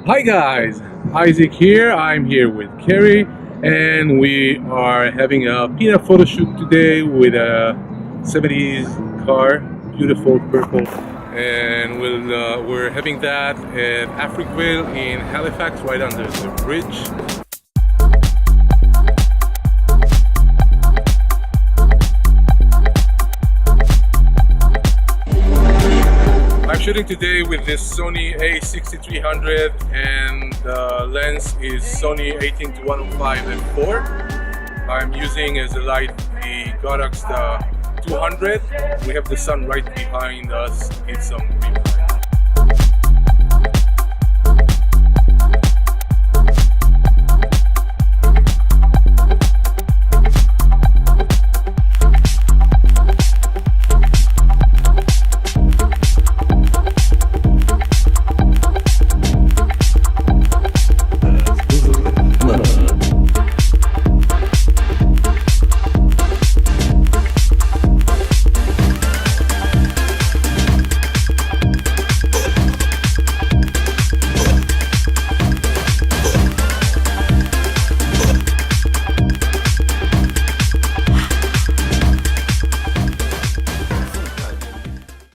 Hi guys, Isaac here. I'm here with Keri, and we are having a Pinup photo shoot today with a 70s car, beautiful purple, and we're having that at Africviile in Halifax, right under the bridge. I'm shooting today with this Sony a6300 and the lens is Sony 18-105 f4. I'm using as a light the Godox 200. We have the sun right behind us. It's some